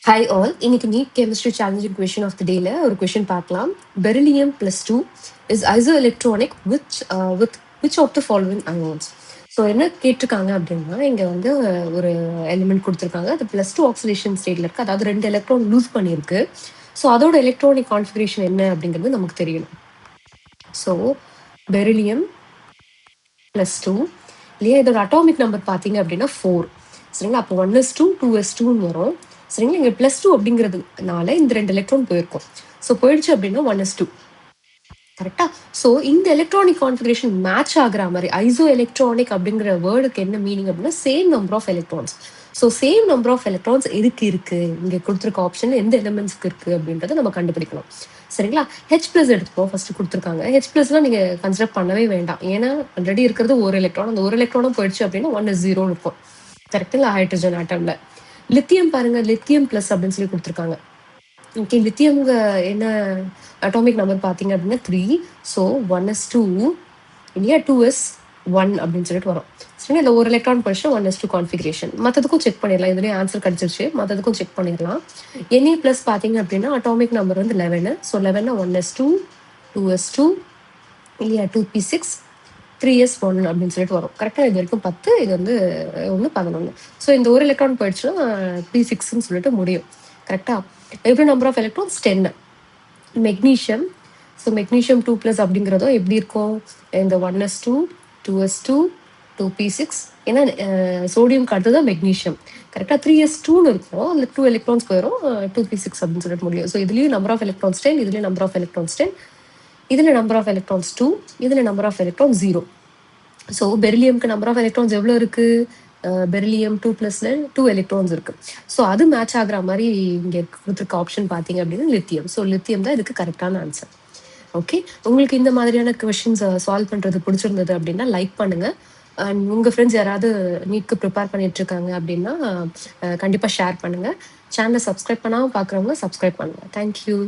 Hi all, இன்னைக்கு NEET chemistry challenging question of the டேல ஒரு கொஷின் பார்க்கலாம். Beryllium +2 is isoelectronic which of the following ions. So என்ன கேட்டிருக்காங்க அப்படின்னா, இங்க வந்து ஒரு எலிமெண்ட் கொடுத்துருக்காங்க. அது +2 ஆக்சிடேஷன் ஸ்டேட்ல இருக்கு. அதாவது 2 எலக்ட்ரான் லூஸ் பண்ணியிருக்கு. ஸோ அதோட எலக்ட்ரானிக் கான்ஃபிகரேஷன் என்ன அப்படிங்கிறது நமக்கு தெரியணும். ஸோ பெரிலியம் +2 இல்லையா, இதோட அட்டாமிக் நம்பர் பார்த்தீங்க அப்படின்னா 4. சரிங்களா, அப்போ 1s2 2s2ன்னு வரும். சரிங்களா, இங்கே +2 அப்படிங்கிறதுனால இந்த 2 எலக்ட்ரான் போயிருக்கும். ஸோ போயிடுச்சு அப்படின்னா 1s2. கரெக்டா? ஸோ இந்த எலக்ட்ரானிக் கான்ஃபிகரேஷன் மேட்ச் ஆகிற மாதிரி ஐசோ எலக்ட்ரானிக் அப்படிங்கிற வேர்டுக்கு என்ன மீனிங் அப்படின்னா same number of electrons. So same number of electrons எதுக்கு இருக்கு, இங்க கொடுத்துருக்க ஆப்ஷன் எந்த எலிமெண்ட்ஸ்க்கு இருக்கு அப்படின்றத நம்ம கண்டுபிடிக்கணும். சரிங்களா, H+ எடுத்துப்போம். ஃபர்ஸ்ட் கொடுத்துருக்காங்க. H+லாம் நீங்க கன்சிடர் பண்ணவே வேண்டாம். ஏன்னா ஆல்ரெடி இருக்கிறது ஒரு எலக்ட்ரான். அந்த ஒரு எலக்ட்ரானும் போயிடுச்சு அப்படின்னா 1s0 இருக்கும். கரெக்டுங்களா, ஹைட்ரஜன் ஆட்டம்ல. லித்தியம் பாருங்க, லித்தியம் ப்ளஸ் அப்படின்னு சொல்லி கொடுத்துருக்காங்க. ஓகே, லித்தியம் என்ன அட்டாமிக் நம்பர் பார்த்தீங்க அப்படின்னா 3. ஸோ 1s2 இல்லையா, 2s1 அப்படின்னு சொல்லிட்டு வரும். சரி, இல்லை ஒரு எலக்ட்ரான் போயிடுச்சுன்னா 1s2 கான்ஃபிகரேஷன். மற்றதுக்கும் செக் பண்ணிடலாம். இதுலேயே ஆன்சர் கிடைச்சிருச்சு. மற்றதுக்கும் செக் பண்ணிடலாம். Na+ பார்த்தீங்க அப்படின்னா அட்டாமிக் நம்பர் வந்து 11. ஸோ 11 1s2 2s2 இல்லையா 2p6 3s1 அப்படின்னு சொல்லிட்டு வரும். கரெக்டாக இது வரைக்கும் 10, இது வந்து 1 11. ஸோ இந்த ஒரு எலக்ட்ரான் போயிடுச்சுன்னா p6ன்னு சொல்லிட்டு முடியும். கரெக்டா, எவ்வளோ number of electrons 10. Magnesium, so magnesium 2+ அப்படிங்கிறதும் எப்படி இருக்கும், இந்த 1s2 2s2 2p6. ஏன்னா சோடியம் அடுத்து தான் மெக்னீஷியம். கரெக்டாக 3s2ன்னு இருக்கும். அந்த 2 எலக்ட்ரான்ஸ் போயிடும், 2p6 அப்படின்னு சொல்லிட்டு முடியும். ஸோ இதுலேயும் நம்பர் ஆஃப் எலக்ட்ரான்ஸ் 10, இதுலேயும் நம்பர் ஆஃப் எலக்ட்ரான்ஸ் 10, இதில் நம்பர் ஆஃப் எலக்ட்ரான்ஸ் 2, இதில் நம்பர் ஆஃப் எலக்ட்ரான்ஸ் 0. ஸோ பெரிலியம்க்கு நம்பர் ஆஃப் எலக்ட்ரான்ஸ் எவ்வளோ இருக்கு, பெரிலியம் 2+ல 2 எலக்ட்ரான்ஸ் இருக்கு. ஸோ அது மேட்ச் ஆகுற மாதிரி இங்கே கொடுத்துருக்க ஆப்ஷன் பார்த்தீங்க அப்படின்னா லித்தியம். ஸோ லித்தியம் தான் இதுக்கு கரெக்டான ஆன்சர். ஓகே, உங்களுக்கு இந்த மாதிரியான கொஷின்ஸ் சால்வ் பண்ணுறது பிடிச்சிருந்தது அப்படின்னா லைக் பண்ணுங்க. அண்ட் உங்கள் ஃப்ரெண்ட்ஸ் யாராவது நீட்க்கு ப்ரிப்பேர் பண்ணிட்டு இருக்காங்க அப்படின்னா கண்டிப்பாக ஷேர் பண்ணுங்க. சேனலை சப்ஸ்கிரைப் பண்ணாமல் பார்க்குறவங்க சப்ஸ்கிரைப் பண்ணுங்க. தேங்க்யூ.